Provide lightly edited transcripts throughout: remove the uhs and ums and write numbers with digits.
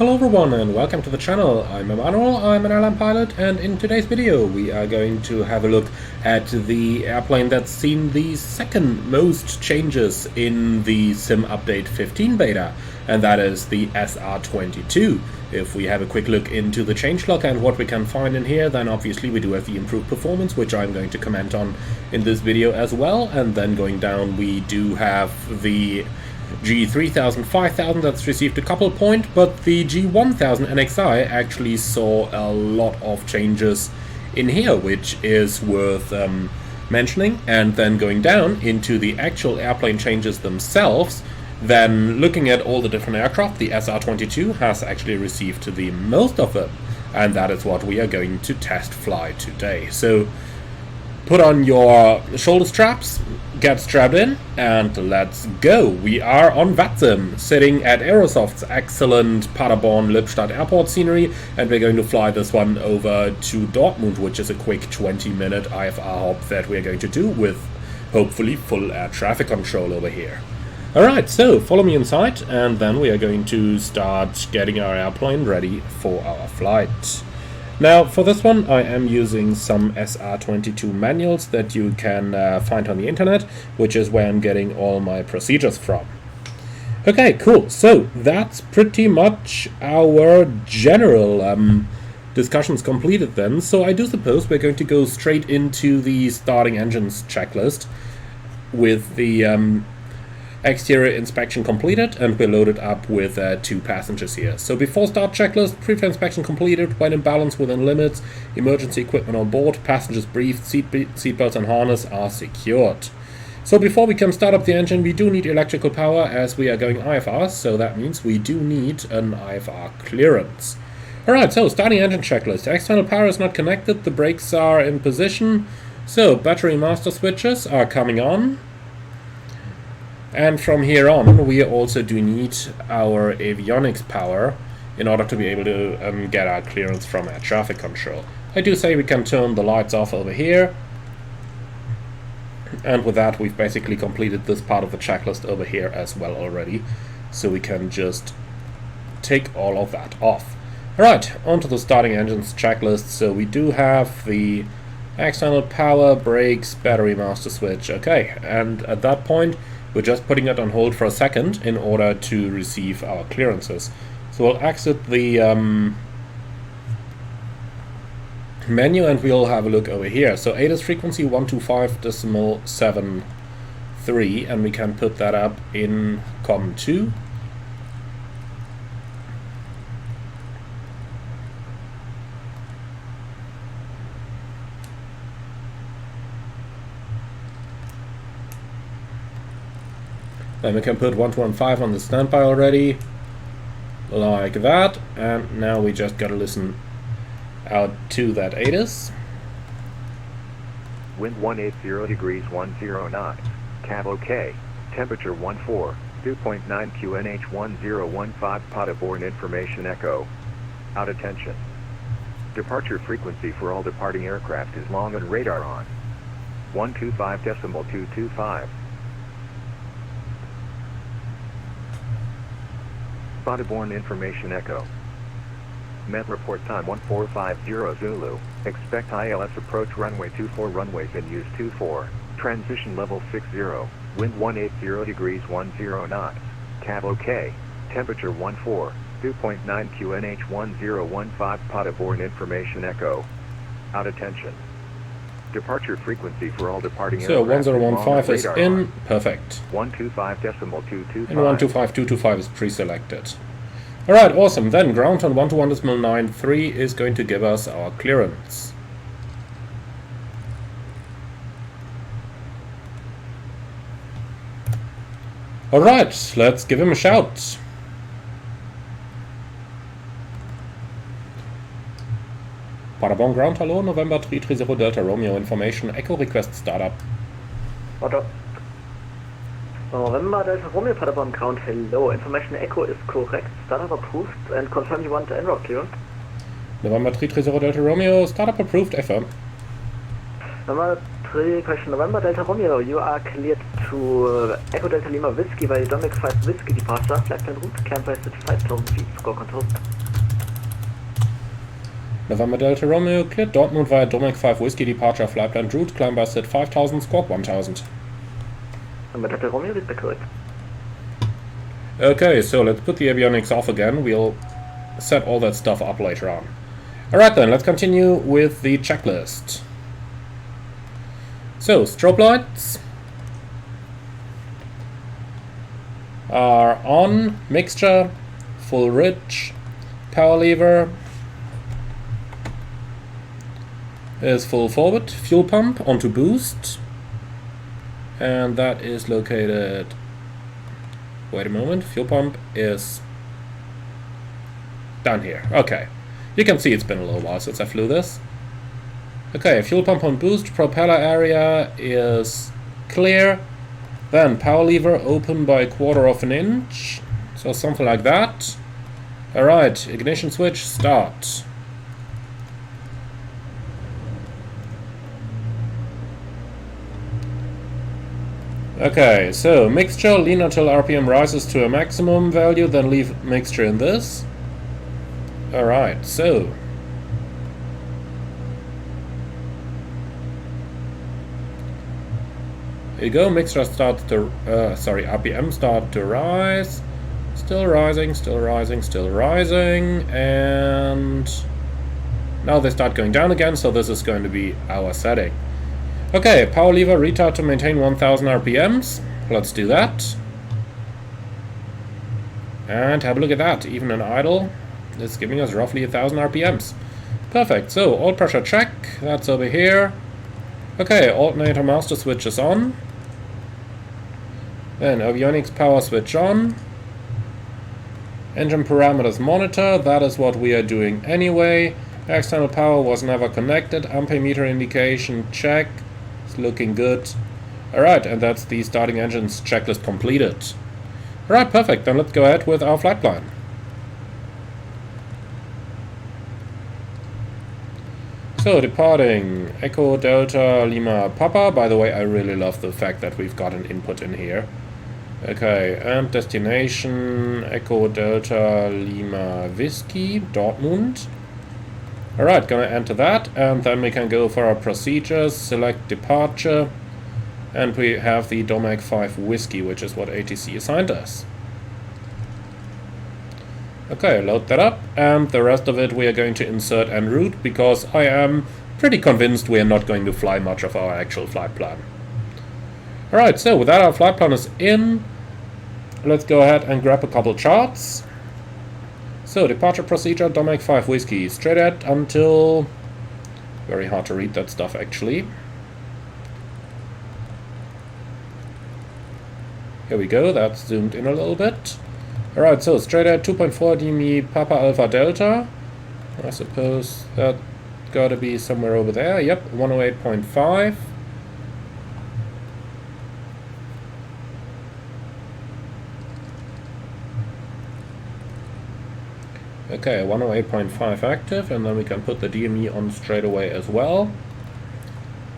Hello everyone and welcome to the channel. I'm Emmanuel, I'm an airline pilot, and in today's video we are going to have a look at the airplane that's seen the second most changes in the Sim Update 15 beta, and that is the SR22. If we have a quick look into the changelog and what we can find in here, then obviously we do have the improved performance, which I'm going to comment on in this video as well, and then going down we do have the G3000, 5000 that's received a couple point, but the G1000 NXI actually saw a lot of changes in here, which is worth mentioning. And then going down into the actual airplane changes themselves, then looking at all the different aircraft, the SR22 has actually received the most of them, and that is what we are going to test fly today. So put on your shoulder straps, get strapped in, and let's go. We are on VATSIM, sitting at Aerosofts excellent Paderborn Lippstadt Airport scenery, and we're going to fly this one over to Dortmund, which is a quick 20-minute IFR hop that we're going to do with hopefully full air traffic control over here. Alright, so follow me inside, and then we are going to start getting our airplane ready for our flight. Now, for this one, I am using some SR22 manuals that you can find on the internet, which is where I'm getting all my procedures from. Okay, cool. So that's pretty much our general discussions completed then. So I do suppose we're going to go straight into the starting engines checklist with the exterior inspection completed, and we're loaded up with 2 passengers here. So before start checklist, pre-flight inspection completed, when in balance within limits, emergency equipment on board, passengers briefed, seatbelts and harness are secured. So before we can start up the engine, we do need electrical power as we are going IFR, so that means we do need an IFR clearance. Alright, so starting engine checklist. External power is not connected, the brakes are in position, so battery master switches are coming on. And from here on, we also do need our avionics power in order to be able to get our clearance from air traffic control. I do say we can turn the lights off over here. And with that, we've basically completed this part of the checklist over here as well already. So we can just take all of that off. Alright, onto the starting engines checklist. So we do have the external power, brakes, battery master switch. Okay, and at that point, we're just putting it on hold for a second in order to receive our clearances. So we'll exit the menu and we'll have a look over here. So ADAS frequency 125.73, and we can put that up in COM2. Then we can put 1215 on the standby already, like that, and now we just gotta listen out to that ADAS. Wind 180 degrees 10 knots, cab OK, temperature 14, 2.9 QNH 1015 Paderborn information echo. Out attention. Departure frequency for all departing aircraft is long and radar on. 125.225. Paderborn information echo. Met report time 1450 Zulu. Expect ILS approach runway 24, runways in use 24. Transition level 60. Wind 180 degrees 10 knots. Cab OK. Temperature 14. 2.9 QNH 1015 Paderborn information echo. Out attention. Departure frequency for all departing so aircraft 1015 is in, on. perfect. 125.225. And 125.225 is pre-selected. Alright, awesome. Then ground on 121.93 is going to give us our clearance. Alright, let's give him a shout. Paderborn ground, hello, November 330 Delta Romeo information, echo request startup. Otto. November Delta Romeo Paderborn ground, hello, information echo is correct, startup approved, and confirm you want the en route clearance. November 330 Delta Romeo, startup approved, FM. November 3 question November Delta Romeo, you are cleared to Echo Delta Lima Whiskey via Dominic 5 Whiskey departure, flight plan route, climb price at 5,000 feet, score control. November Delta Romeo, cleared Dortmund via Dominic 5 Whiskey departure, flight plan route, climb bus at 5,000, squawk 1,000. November Delta Romeo, read back correct. Okay, so let's put the avionics off again. We'll set all that stuff up later on. Alright then, let's continue with the checklist. So, strobe lights are on, mixture, full rich, power lever is full forward, fuel pump onto boost, and that is located, wait a moment, fuel pump is down here. Okay, you can see it's been a little while since I flew this. Okay, fuel pump on boost, propeller area is clear, then power lever open by 1/4 of an inch, so something like that. Alright, ignition switch, start. Okay, so mixture, lean until RPM rises to a maximum value, then leave mixture in this. Alright, so here you go, mixture starts to, RPM start to rise. Still rising, still rising, still rising, and now they start going down again, so this is going to be our setting. Okay, power lever retard to maintain 1000 RPMs. Let's do that. And have a look at that, even in idle, it's giving us roughly 1000 RPMs. Perfect, so oil pressure check, that's over here. Okay, alternator master switch is on. Then avionics power switch on. Engine parameters monitor, that is what we are doing anyway. External power was never connected. Amperemeter indication check. It's looking good. Alright, and that's the starting engines checklist completed. Alright, perfect. Then let's go ahead with our flight plan. So, departing Echo Delta Lima Papa. By the way, I really love the fact that we've got an input in here. Okay, and destination Echo Delta Lima Whiskey, Dortmund. Alright, gonna enter that, and then we can go for our procedures, select departure, and we have the Domec 5 Whiskey, which is what ATC assigned us. Okay, load that up, and the rest of it we are going to insert en route, because I am pretty convinced we are not going to fly much of our actual flight plan. Alright, so with that our flight plan is in. Let's go ahead and grab a couple charts. So, departure procedure, Domec 5 Whiskey, straight ahead until... Very hard to read that stuff actually. Here we go, that's zoomed in a little bit. Alright, so straight ahead 2.4 DME Papa Alpha Delta. I suppose that gotta be somewhere over there. Yep, 108.5. Okay, 108.5 active, and then we can put the DME on straight away as well.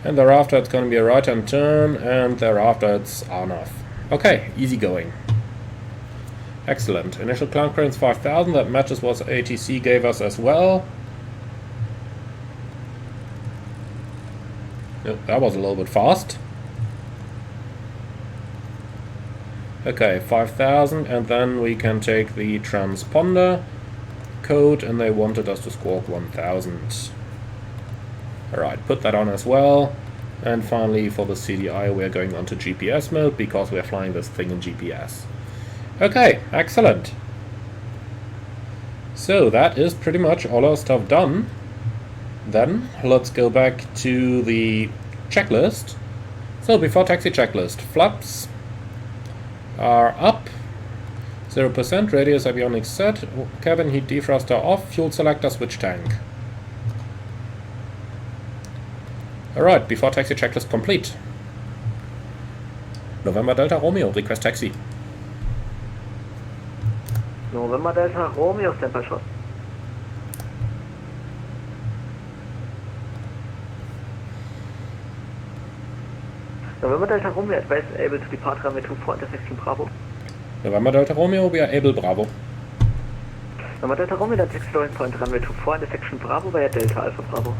And thereafter it's going to be a right-hand turn, and thereafter it's on off. Okay, easy going. Excellent. Initial climb clearance 5000, that matches what ATC gave us as well. Nope, that was a little bit fast. Okay, 5000, and then we can take the transponder code, and they wanted us to squawk 1000. Alright, put that on as well. And finally, for the CDI, we're going on to GPS mode, because we're flying this thing in GPS. Okay, excellent. So, that is pretty much all our stuff done. Then, let's go back to the checklist. So, before taxi checklist, flaps are up. 0%, radius avionics set, cabin heat defroster off, fuel selector switch tank. Alright, before taxi checklist complete. November Delta Romeo, request taxi. November Delta Romeo, stand by shot. November Delta Romeo, advise able to depart runway 24 intersection Bravo. November Delta Romeo, we are able Bravo. November Delta Romeo, then taxi loading point runway 24 intersection Bravo via Delta Alpha Bravo.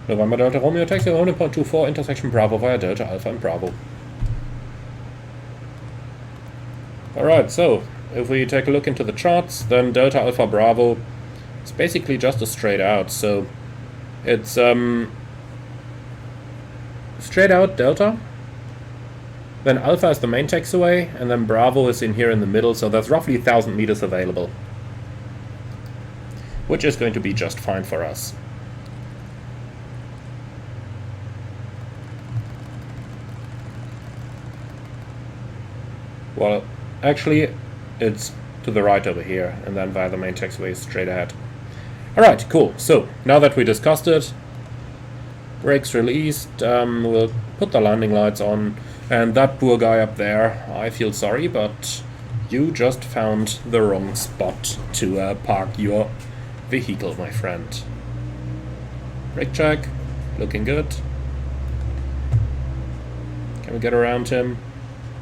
November Delta Romeo, taxi loading point 24 intersection Bravo via Delta Alpha and Bravo. Alright, so if we take a look into the charts, then Delta Alpha Bravo is basically just a straight out, so it's straight out Delta, then Alpha is the main taxiway, and then Bravo is in here in the middle, so that's roughly 1,000 meters available, which is going to be just fine for us. Well, actually, it's to the right over here, and then via the main taxiway straight ahead. Alright, cool. So, now that we discussed it, brakes released, we'll put the landing lights on, and that poor guy up there, I feel sorry, but you just found the wrong spot to park your vehicle, my friend. Brake check, looking good. Can we get around him?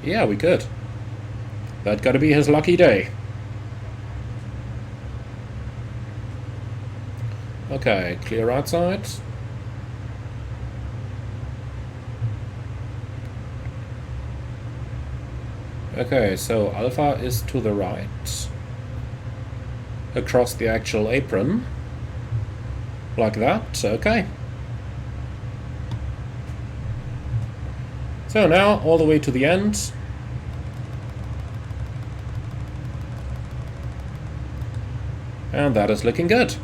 Yeah, we could. That gotta be his lucky day. Okay, clear outside. Okay, so Alpha is to the right. Across the actual apron. Like that, okay. So now, all the way to the end. And that is looking good.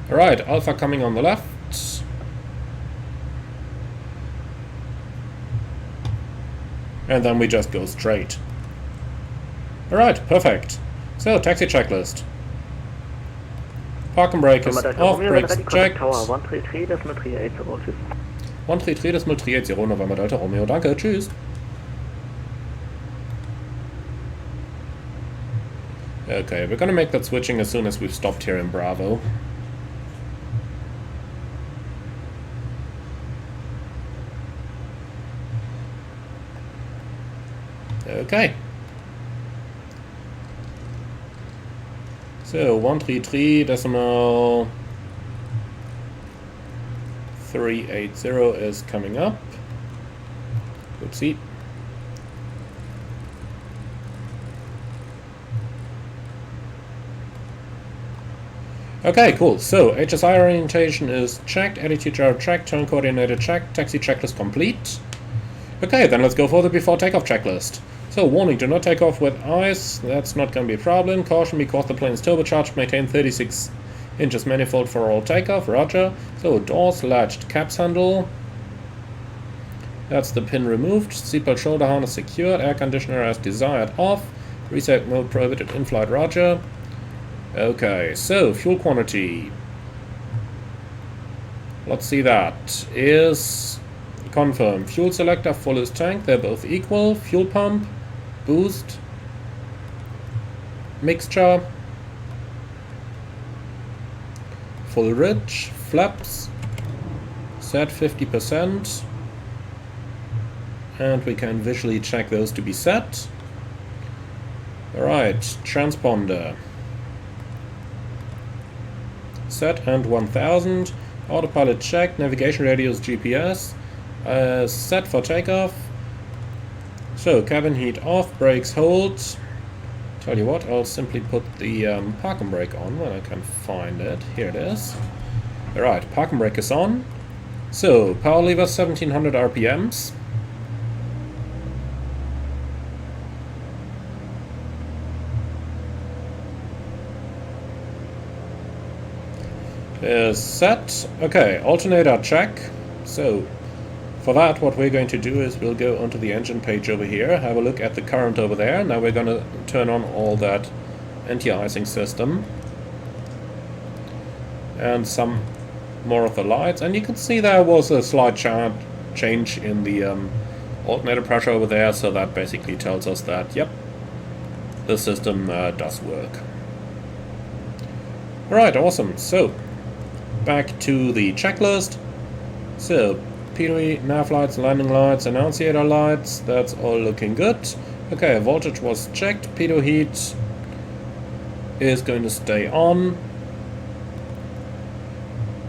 Alright, Alpha coming on the left. And then we just go straight. Alright, perfect. So, taxi checklist. Park and brake is off, brakes checked. 133.380, November Delta Romeo, danke, tschüss. Okay, we're gonna make that switching as soon as we've stopped here in Bravo. Okay. So 133.380 is coming up. Oopsie. Okay, cool. So HSI orientation is checked, attitude gyro checked, turn coordinator checked, taxi checklist complete. Okay, then let's go for the before takeoff checklist. So, warning, do not take off with ice, that's not going to be a problem. Caution because the plane is turbocharged, maintain 36 inches manifold for all takeoff, roger. So, doors latched, caps handle. That's the pin removed, seatbelt shoulder harness secured, air conditioner as desired off. Reset mode prohibited in flight, roger. Okay, so, fuel quantity. Let's see that. Is confirmed. Fuel selector, full is tank, they're both equal. Fuel pump. Boost, mixture, full ridge, flaps, set 50%, and we can visually check those to be set. Alright, transponder, set and 1000, autopilot checked, navigation radios GPS, set for takeoff. So, cabin heat off, brakes hold. Tell you what, I'll simply put the park and brake on when I can find it. Here it is. Alright, park and brake is on. So, power lever 1700 RPMs. Is set. Okay, alternator check. So, for that, what we're going to do is we'll go onto the engine page over here, have a look at the current over there. Now we're going to turn on all that anti-icing system. And some more of the lights. And you can see there was a slight change in the alternator pressure over there, so that basically tells us that, yep, the system does work. Alright, awesome. So, back to the checklist. So, PDE, nav lights, landing lights, annunciator lights, that's all looking good. Okay, voltage was checked, pitot heat is going to stay on.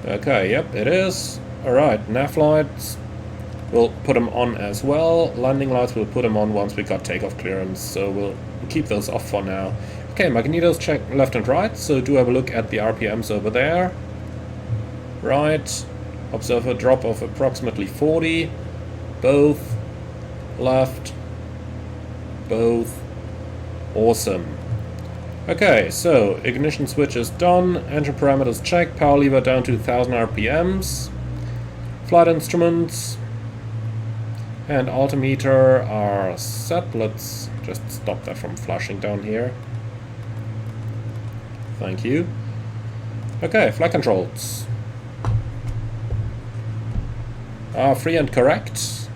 Okay, yep, it is. Alright, nav lights, we'll put them on as well. Landing lights, we'll put them on once we got takeoff clearance, so we'll keep those off for now. Okay, magnetos check left and right, so do have a look at the RPMs over there. Right, observe a drop of approximately 40. Both, left, both, awesome. Okay, so ignition switch is done, engine parameters checked, power lever down to 1000 RPMs, flight instruments and altimeter are set. Let's just stop that from flashing down here. Thank you. Okay, flight controls are free and correct.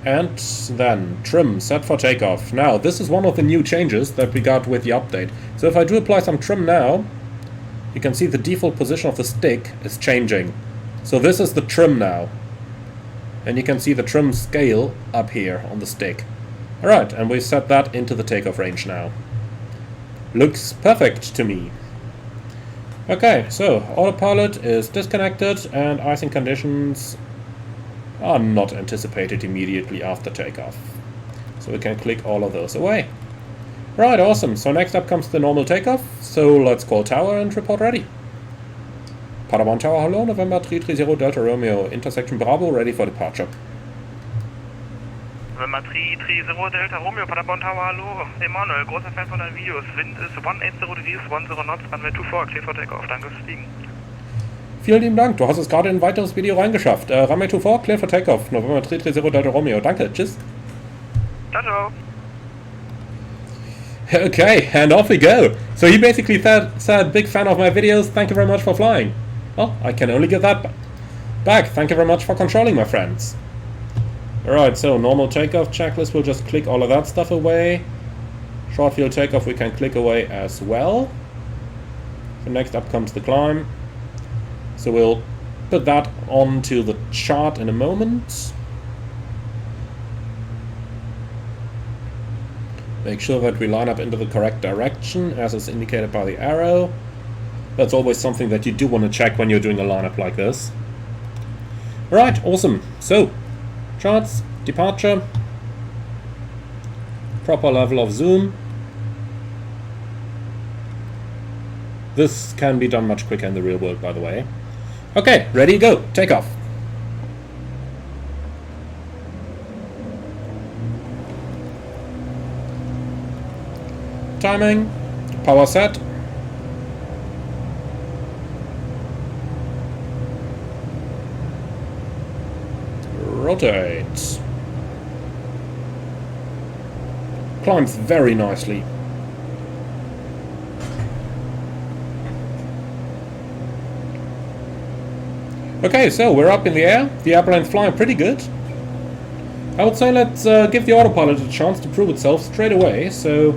And then trim set for takeoff. Now this is one of the new changes that we got with the update. So if I do apply some trim now, you can see the default position of the stick is changing. So this is the trim now. And you can see the trim scale up here on the stick. Alright, and we set that into the takeoff range now. Looks perfect to me. Okay, so autopilot is disconnected and icing conditions are not anticipated immediately after takeoff. So we can click all of those away. Right, awesome. So next up comes the normal takeoff. So let's call tower and report ready. Paderborn Tower, hello, November 330 Delta Romeo, intersection Bravo, ready for departure. November 330 Delta Romeo, Paderborn Tower, hallo. Emanuel, großer Fan von deinen Videos. Wind ist 180 degrees, 10 knots, runway 24, clear for takeoff. Danke fürs Fliegen. Vielen lieben Dank, du hast es gerade in ein weiteres Video reingeschafft. Runway 24, clear for takeoff. November 330 Delta Romeo. Danke, tschüss. Ciao, ciao. Okay, and off we go. So he basically said, big fan of my videos, thank you very much for flying. Well, I can only give that back. Thank you very much for controlling, my friends. Alright, so normal takeoff checklist, we'll just click all of that stuff away. Short field takeoff we can click away as well. So next up comes the climb. So we'll put that onto the chart in a moment. Make sure that we line up into the correct direction as is indicated by the arrow. That's always something that you do want to check when you're doing a lineup like this. Alright, awesome. So, charts, departure, proper level of zoom. This can be done much quicker in the real world, by the way. Okay, ready, go, take off. Timing, power set. Rotate. Climbs very nicely. Okay, so we're up in the air. The airplane's flying pretty good. I would say let's give the autopilot a chance to prove itself straight away. So,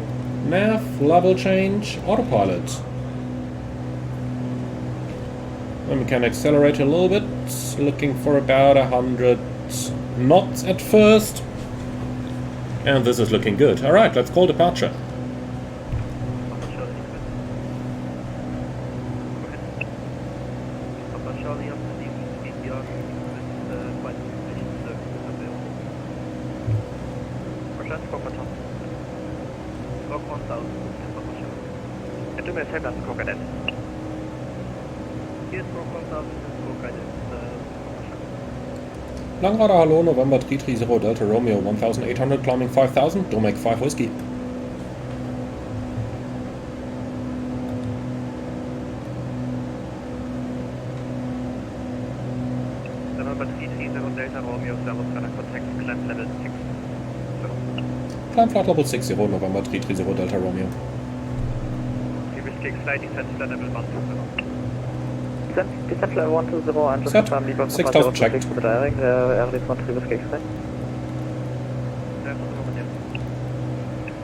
nav, level change, autopilot. Then we can accelerate a little bit, looking for about 100 knots at first. And this is looking good. Alright, let's call departure. Langradar, hello, November 330 Delta Romeo, 1800, climbing 5000, Domec 5 Whiskey. November 330 Delta Romeo, servus, contact, climb level 6. Climb flight level 60, November 330 Delta Romeo. Whiskey, slide descent level 1. Descent level 120, and just Set. confirm legal 6000 checked. for the dialing, RD 13 Whiskey explain.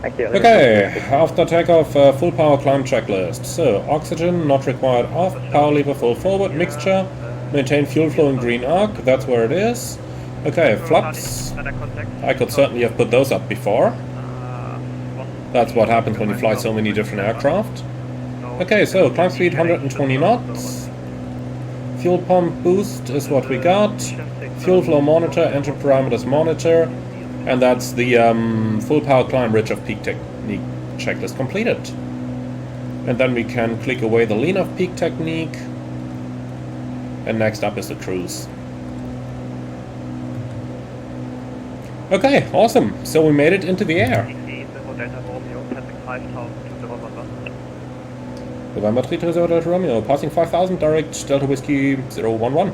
Thank you. Okay, after takeoff, full power climb checklist. So, oxygen not required off, power lever full forward, mixture, maintain fuel flow in green arc, that's where it is. Okay, flaps. I could certainly have put those up before. That's what happens when you fly so many different aircraft. Okay, so climb speed 120 knots. Fuel pump boost is what we got. Fuel flow monitor, engine parameters monitor. And that's the full power climb ridge of peak technique checklist completed. And then we can click away the lean of peak technique. And next up is the cruise. Okay, awesome. So we made it into the air. November 330 Delta Romeo, passing 5000, direct Delta Whiskey 011.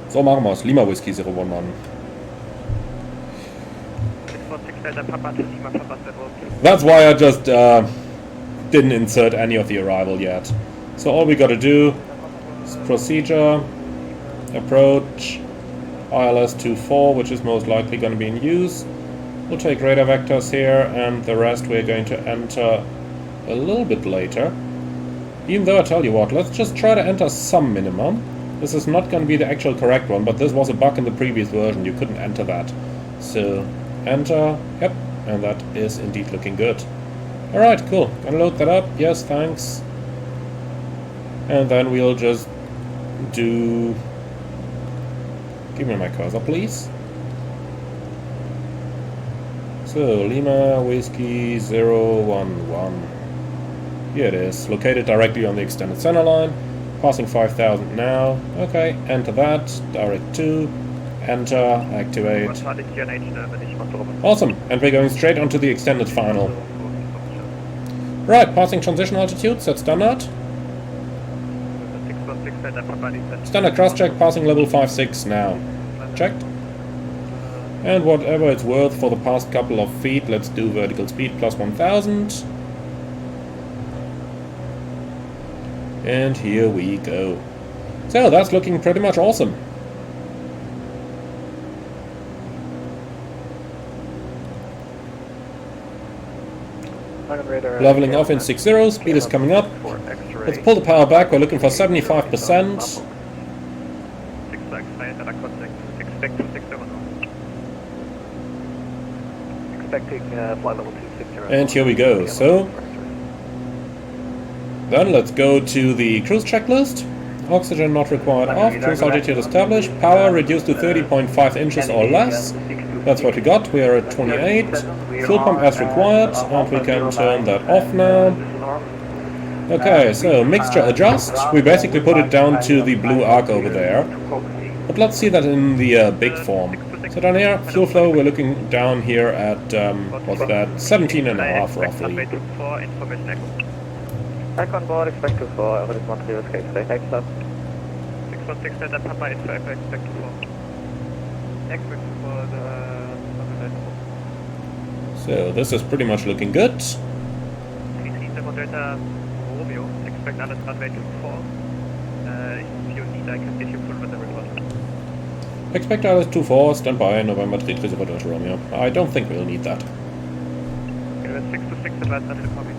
So machen wir es, Lima Whiskey 011. That's why I just didn't insert any of the arrival yet. So all we gotta do is procedure, approach, ILS 24, which is most likely going to be in use. We'll take radar vectors here, and the rest we're going to enter a little bit later. Even though I tell you what, let's just try to enter some minimum. This is not going to be the actual correct one, but this was a bug in the previous version, you couldn't enter that. So, enter, yep, and that is indeed looking good. Alright, cool, gonna load that up, yes, thanks. And then we'll just do... Give me my cursor, please. So, Lima Whiskey 011. Here it is, located directly on the extended center line. Passing 5000 now. Okay, enter that. Direct to. Enter. Activate. Awesome, and we're going straight onto the extended final. Right, passing transition altitude, set standard. Standard cross check, passing level 5-6 now. Checked. And whatever it's worth for the past couple of feet, let's do vertical speed plus 1000. And here we go. So that's looking pretty much awesome. Leveling off in 6-0, speed is coming up. Let's pull the power back, we're looking for 75%. And here we go. So then let's go to the cruise checklist. Oxygen not required off, cruise altitude established, power reduced to 30.5 inches or less. That's what we got, we are at 28. Fuel pump as required, and we can turn that off now. Okay, so mixture adjust. We basically put it down to the blue arc over there. But let's see that in the big form. So down here, fuel flow, we're looking down here at, what's that, 17.5 roughly. Back on board, expect to fall, over this Montreal escape, next up. 616 Delta Papa, expect to fall. Expect to fall, So this is pretty much looking good. 337 Delta Romeo, expect alles runway 24. If you need, I can get you full with the report. Expect ILS 24, stand by, November 330 Delta Romeo. I don't think we'll need that. Okay, 626 advance until copy.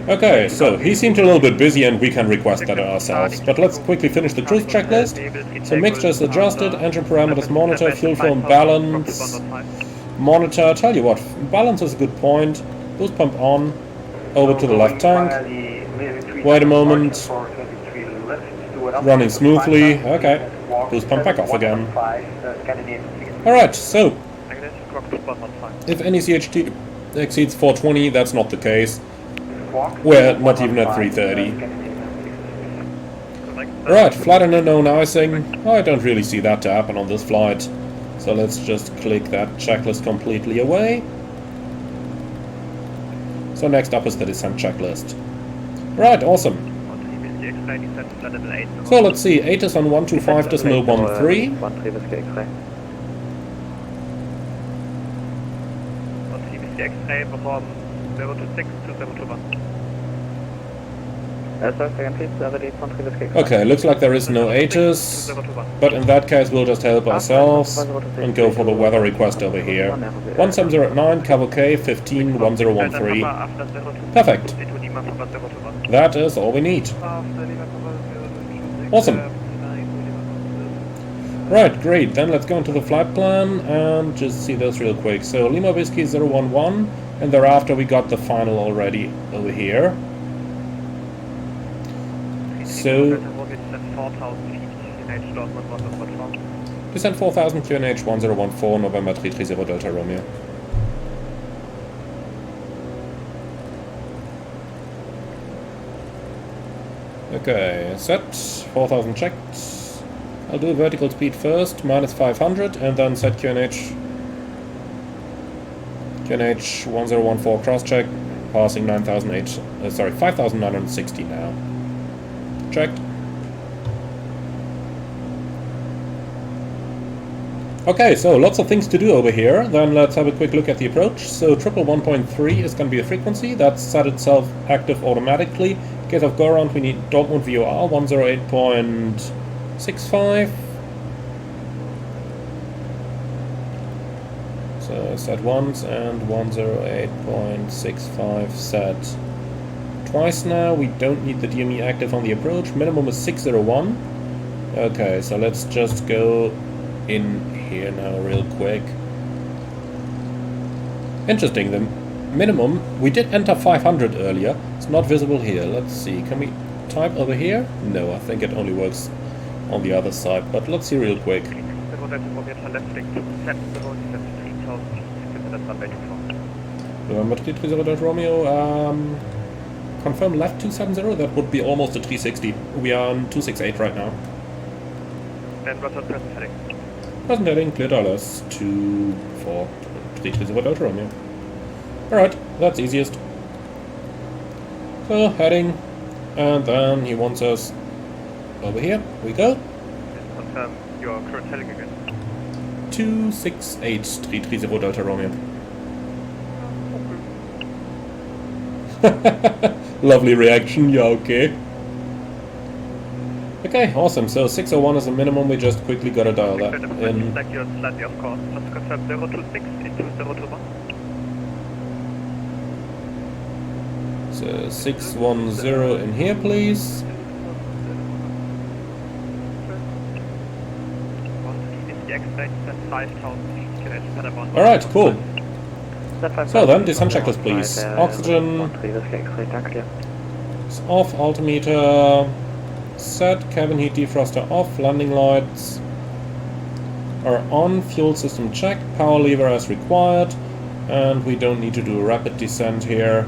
Okay, so he seemed a little bit busy and we can request that ourselves. But let's quickly finish the cruise checklist. So mixture is adjusted, engine parameters monitor, fuel flow and balance. Monitor, tell you what, balance is a good point. Boost pump on, over to the left tank. Wait a moment. Running smoothly, okay. Boost pump back off again. Alright, so if any CHT exceeds 420, that's not the case. We're not even at 330. Right, flight and unknown icing. I don't really see that to happen on this flight. So let's just click that checklist completely away. So next up is the descent checklist. Right, awesome. So let's see, 8 is on 125.13. Sorry, second please, ready for previous case. Okay, looks like there is no ATIS, but in that case we'll just help ourselves and go for the weather request over here. 1709, cavalcade 151013. Perfect. That is all we need. Awesome. Right, great. Then let's go into the flight plan and just see those real quick. So Lima Whiskey 011, and thereafter we got the final already over here. So descent 4000 QNH 1014 November 330 Delta Romeo. Okay, set 4000 checked. I'll do vertical speed first, minus 500, and then set QNH 1014 cross check, passing 5960 now. Checked. Okay, so lots of things to do over here. Then let's have a quick look at the approach. So 111.3 is going to be the frequency. That's set itself active automatically. In case of go around, we need Dortmund VOR 108.65. So set once and 108.65 set twice now. We don't need the DME active on the approach. Minimum is 601. Okay, so let's just go in here now real quick. Interesting, the minimum, we did enter 500 earlier. It's not visible here. Let's see, can we type over here? No, I think it only works on the other side, but let's see real quick. November 330 Romeo, confirm left 270, that would be almost a 360. We are on 268 right now. And what's our present heading? Present heading, cleared LS 330 Delta Romeo. Alright, that's easiest. So, heading, and then he wants us over here. We go. Confirm your current heading again. 268 330 Delta Romeo. Lovely reaction, yeah, okay. Okay, awesome. So 601 is the minimum, we just quickly gotta dial that in. Like you're slightly off course. Just confirm 026 into 021. So 610 in here, please. Alright, cool. So then, descent checklist, please. Oxygen. Off, altimeter. Set, cabin heat defroster off, landing lights are on, fuel system checked, power lever as required, and we don't need to do a rapid descent here.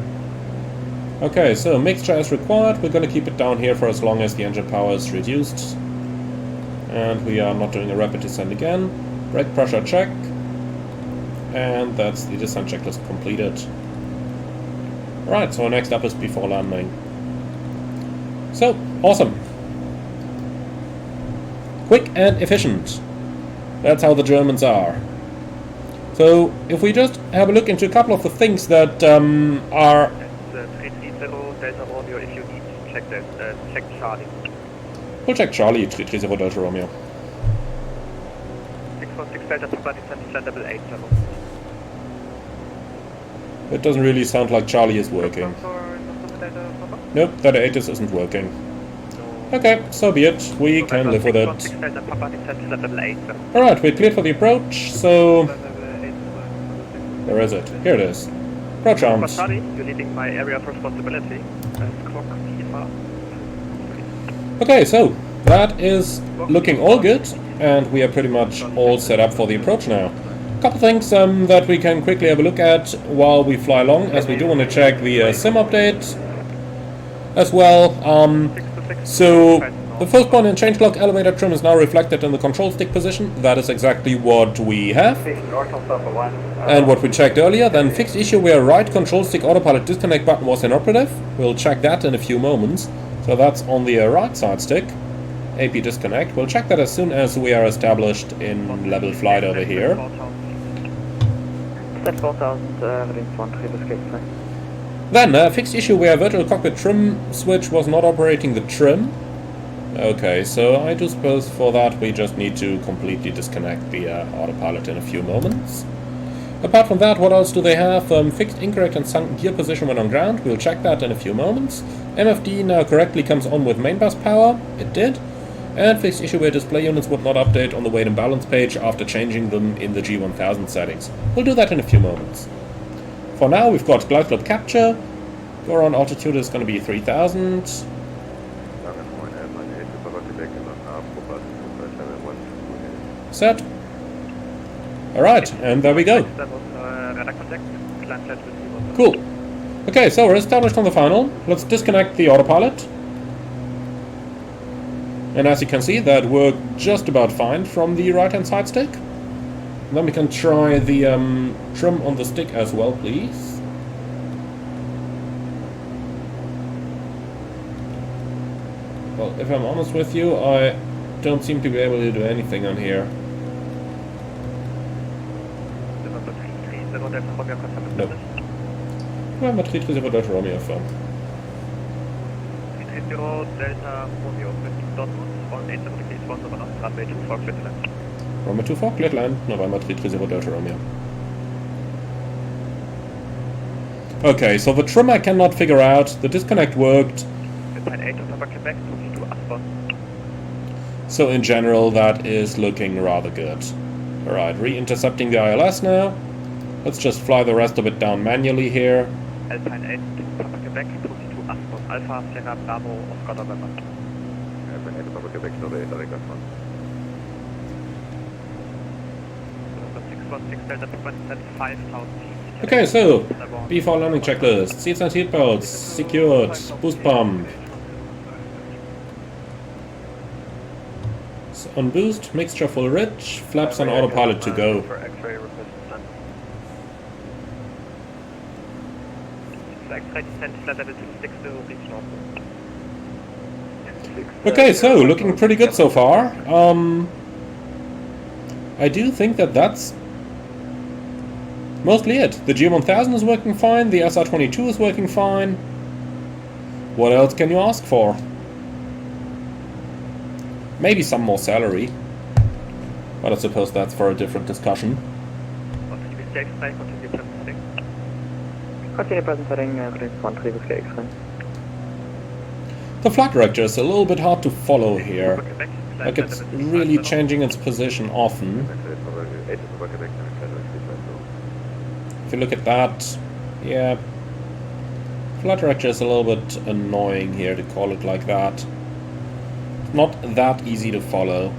Okay, so mixture as required, we're going to keep it down here for as long as the engine power is reduced. And we are not doing a rapid descent again. Brake pressure check. And that's the descent checklist completed. Right, so next up is before landing. So, awesome. Quick and efficient. That's how the Germans are. So, if we just have a look into a couple of the things that are... Delta Romeo, if you need to check that, check Charlie. We'll check Charlie, 330 Delta Romeo. 616 Delta Papa, descent level 80. It doesn't really sound like Charlie is working. Nope, that ATIS isn't working. Okay, so be it. We can live with it. Alright, we're cleared for the approach, so... Where is it? Here it is. Approach arms. You're leading my area of responsibility. Okay, so that is looking all good, and we are pretty much all set up for the approach now. A couple things that we can quickly have a look at while we fly along, as we do want to check the SIM update as well. So the first point in change clock elevator trim is now reflected in the control stick position. That is exactly what we have. And what we checked earlier, then fixed issue where right control stick autopilot disconnect button was inoperative. We'll check that in a few moments. So that's on the right side stick. AP disconnect. We'll check that as soon as we are established in level flight over here. Then, fixed issue where virtual cockpit trim switch was not operating the trim. Okay, so I do suppose for that we just need to completely disconnect the autopilot in a few moments. Apart from that, what else do they have? Fixed incorrect and sunk gear position when on ground. We'll check that in a few moments. MFD now correctly comes on with main bus power. It did. And fixed issue where display units would not update on the weight and balance page after changing them in the G1000 settings. We'll do that in a few moments. For now, we've got glide slope capture. Go around altitude is going to be 3000. Set. Alright, and there we go. Cool. Okay, so we're established on the final. Let's disconnect the autopilot. And as you can see, that worked just about fine from the right-hand side stick. Then we can try the trim on the stick as well, please. Well, if I'm honest with you, I don't seem to be able to do anything on here. No. Bahrometrix Dortmund Airport. Runway 24, cleared land, November 330 Delta Romeo. Okay, so the trim I cannot figure out, the disconnect worked. So in general that is looking rather good. Alright, re-intercepting the ILS now. Let's just fly the rest of it down manually here. Alpine 8, Papa Quebec, 22 Aston, Alpha, Sierra, Bravo, Oscar, November. Alpine 8, Papa Quebec, November, Aston. 616 Delta, 5,000 feet. Okay, so, B4 landing checklist, seats and seatbelts, secured, boost pump. So on boost, mixture full rich, flaps on autopilot to go. Okay, so looking pretty good so far. I do think that that's mostly it. The G1000 is working fine, the SR22 is working fine. What else can you ask for? Maybe some more salary. But I suppose that's for a different discussion. Continue present setting, one previous X-ray. The flight director is a little bit hard to follow here. Like it's really changing its position often. If you look at that, yeah. Flight director is a little bit annoying here to call it like that. Not that easy to follow.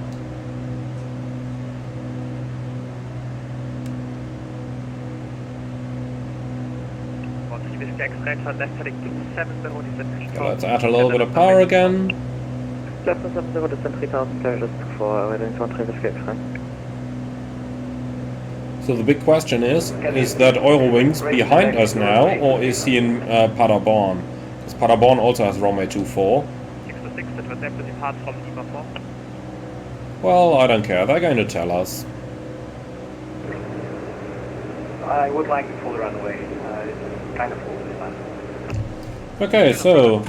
Let's add a little bit of power again. So the big question is that Eurowings behind us now, or is he in Paderborn? Because Paderborn also has runway 24. Well, I don't care, they're going to tell us. I would like to pull the runway, kind of full this time. Okay, so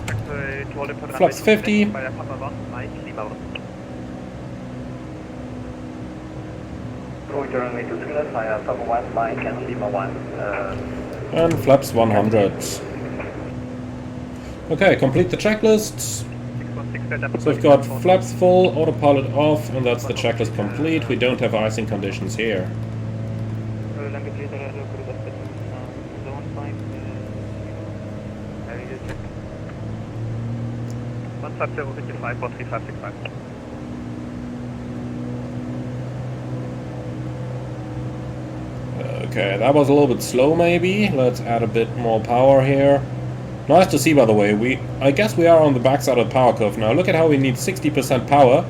flaps 50. Going to runway 23, via Papa 1, Mike and Lima 1. And flaps 100. Okay, complete the checklist. So we've got flaps full, autopilot off, and that's the checklist complete. We don't have icing conditions here. Okay, that was a little bit slow maybe. Let's add a bit more power here. Nice to see, by the way. I guess we are on the backside of the power curve now. Look at how we need 60% power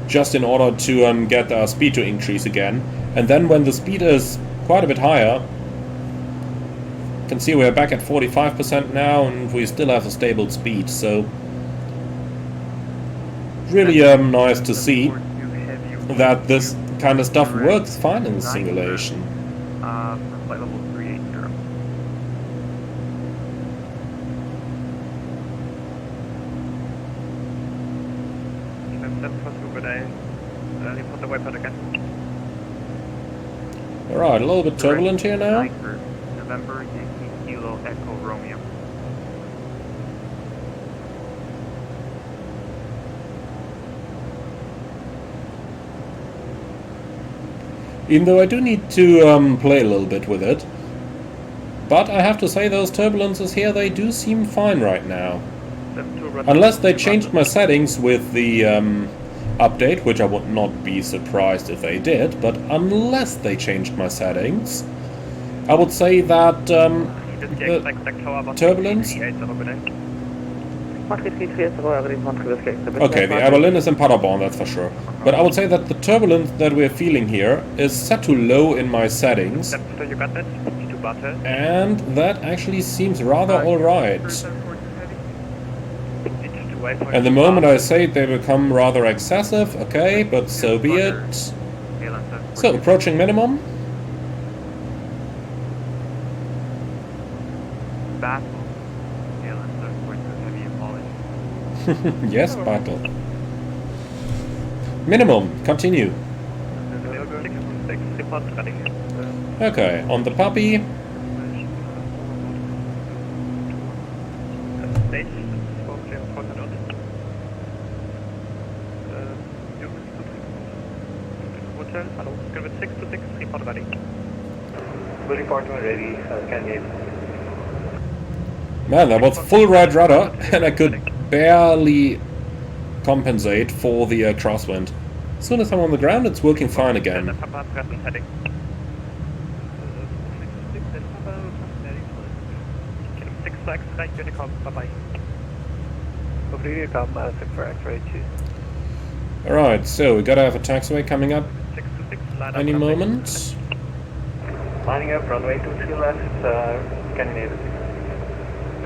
just in order to get our speed to increase again. And then when the speed is quite a bit higher, you can see we're back at 45% now and we still have a stable speed. So really nice to see that this kind of stuff works fine in the simulation. report the waypoint again. Alright, a little bit turbulent here now. November Yankee Kilo Echo Romeo. Even though I do need to play a little bit with it. But I have to say those turbulences here, they do seem fine right now. Unless they changed my settings with the update, which I would not be surprised if they did, but unless they changed my settings, I would say that the turbulence... Okay, the Airline is in Paderborn, that's for sure. But I would say that the turbulence that we're feeling here is set to low in my settings. And that actually seems rather alright. And the moment I say they become rather excessive, okay, but so be it. So, approaching minimum. Yes, battle. Minimum, continue. Okay, on the puppy. Man, that was full right rudder, and I could barely compensate for the crosswind. As soon as I'm on the ground, it's working fine again. Alright, so we gotta have a taxiway coming up any moment. Lining up, runway 23 left, Scandinavia.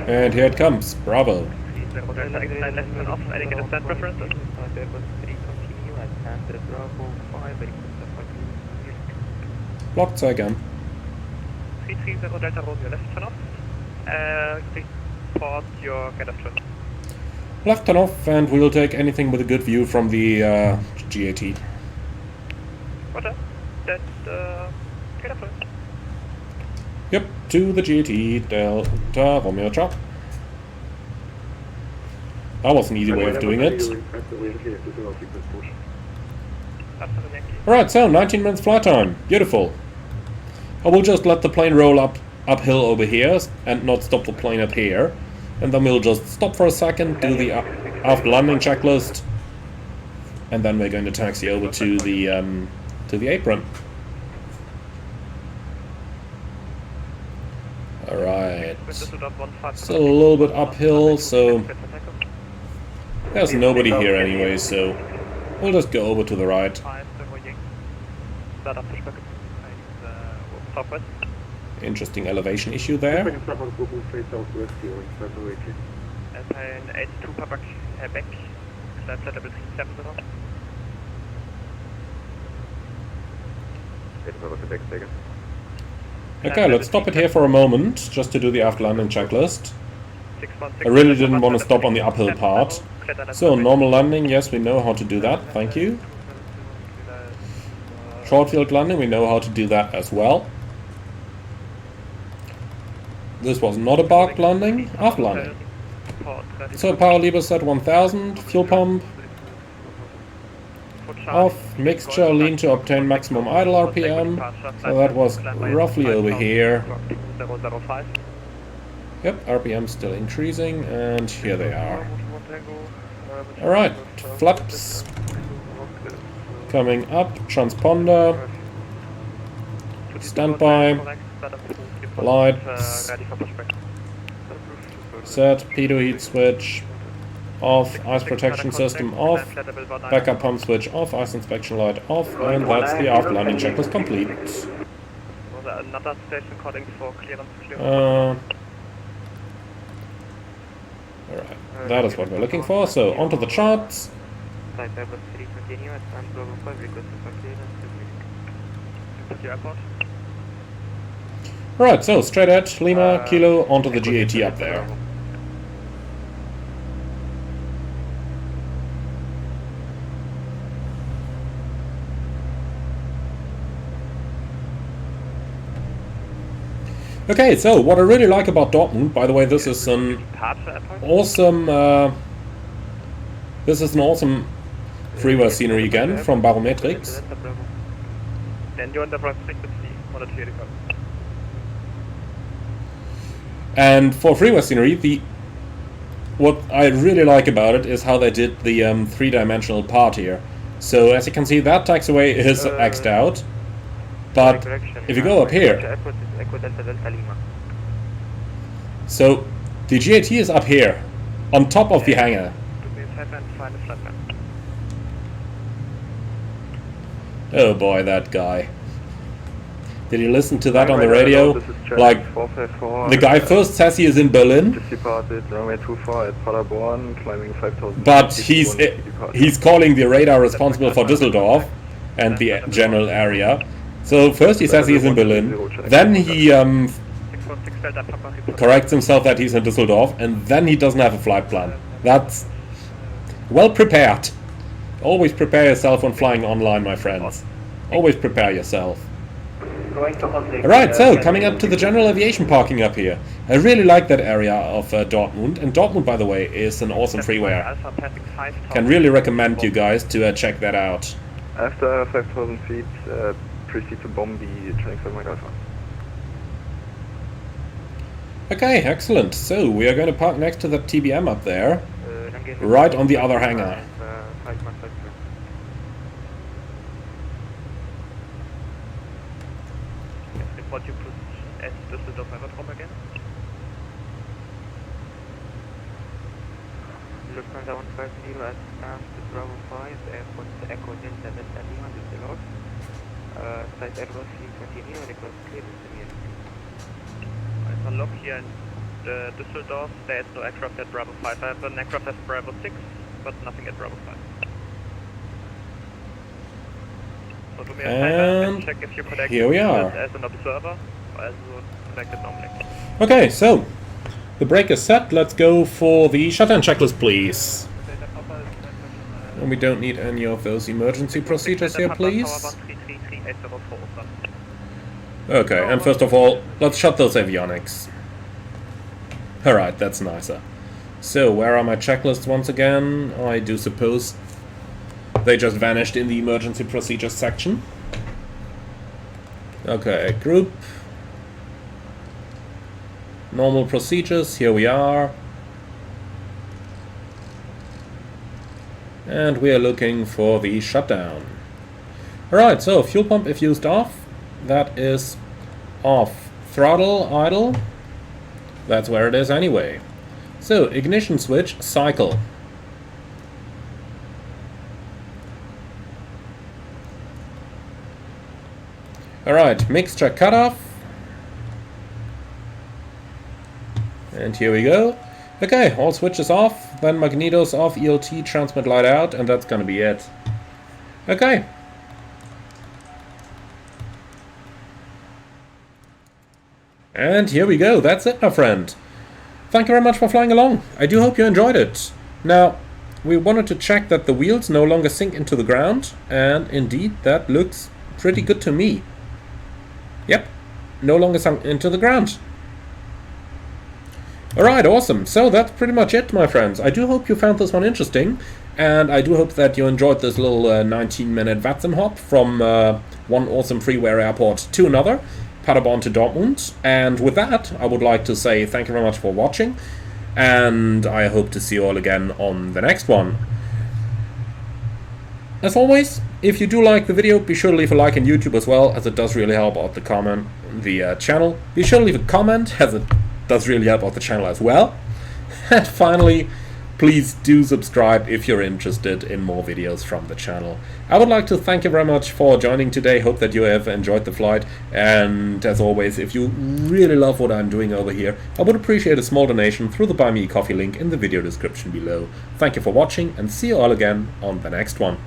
And here it comes, bravo. Blocked again. 330 Delta Romeo, left turn off. Report your get off turn. Left turn off, and we'll take anything with a good view from the GAT. Roger. That get off turn. Yep, to the GAT, Delta Romeo chop. That was an easy way of doing it. Alright, so 19 minutes flight time. Beautiful. I will just let the plane roll uphill over here and not stop the plane up here. And then we'll just stop for a second, do the after landing checklist, and then we're going to taxi over to the apron. Alright. Still a little bit uphill, so there's nobody here anyway, so we'll just go over to the right. Interesting elevation issue there. Okay, let's stop it here for a moment, just to do the after landing checklist. I really didn't want to stop on the uphill part. So, normal landing, yes, we know how to do that, thank you. Short field landing, we know how to do that as well. This was not a barked landing, after landing. So, power lever set 1000, fuel pump off, mixture lean to obtain maximum idle RPM. So that was roughly over here. Yep, RPM still increasing, and here they are. Alright, flaps coming up, transponder, standby, lights, set, pitot heat switch off, ice protection system off, backup pump switch off, ice inspection light off, and that's the after landing checklist complete. Alright, that is what we're looking for, so onto the charts. Right, so straight at Lima, Kilo, onto the GAT up there. Okay, so what I really like about Dortmund, by the way, this is an awesome freeware scenery again from Bahrometrix. And for freeware scenery, what I really like about it is how they did the three-dimensional part here. So as you can see, that taxiway is X'd out, but if you go up here, so the GAT is up here, on top of the hangar. Oh boy, that guy. Did you listen to that on the radio? Like, the guy first says he is in Berlin, but he's calling the radar responsible for Düsseldorf and the general area. So first he says he is in Berlin, then he corrects himself that he's in Düsseldorf, and then he doesn't have a flight plan. That's well prepared. Always prepare yourself when flying online, my friends. Always prepare yourself. Alright, so coming up to the general aviation parking up here. I really like that area of Dortmund, and Dortmund, by the way, is an awesome freeware. Can really recommend you guys to check that out. After 5,000 feet, proceed to bomb the training segment Alpha. Okay, excellent. So we are going to park next to the TBM up there, right on the other hangar. What you put at Düsseldorf Aerodrome again? Lufthansa 150 at Bravo 5, Airport Echo Delta Delta Lima, Düsseldorf. Site Airbus 320 request clearance immediately. I have a log here in Düsseldorf. There is no aircraft at Bravo 5. I have an aircraft at Bravo 6, but nothing at Bravo 5. So do me a favor and check if you connect here we are. As an observer or as connected normally. Okay, so the brake is set. Let's go for the shutdown checklist, please. And we don't need any of those emergency procedures here, please. Okay, and first of all, let's shut those avionics. Alright, that's nicer. So, where are my checklists once again? I do suppose they just vanished in the emergency procedures section. Okay, group. Normal procedures, here we are. And we are looking for the shutdown. Alright, so fuel pump if used off. That is off. Throttle idle. That's where it is anyway. So, ignition switch, cycle. Alright, mixture cutoff. And here we go. Okay, all switches off, then magnetos off, ELT, transmit light out, and that's gonna be it. Okay. And here we go, that's it, my friend. Thank you very much for flying along. I do hope you enjoyed it. Now, we wanted to check that the wheels no longer sink into the ground, and indeed, that looks pretty good to me. Yep, no longer sunk into the ground. Alright, awesome. So that's pretty much it, my friends. I do hope you found this one interesting, and I do hope that you enjoyed this little 19-minute VATSIM hop from one awesome freeware airport to another, Paderborn to Dortmund. And with that, I would like to say thank you very much for watching, and I hope to see you all again on the next one. As always, if you do like the video, be sure to leave a like on YouTube as well, as it does really help out the channel. Be sure to leave a comment, as it does really help out the channel as well. And finally, please do subscribe if you're interested in more videos from the channel. I would like to thank you very much for joining today. Hope that you have enjoyed the flight. And as always, if you really love what I'm doing over here, I would appreciate a small donation through the Buy Me a Coffee link in the video description below. Thank you for watching, and see you all again on the next one.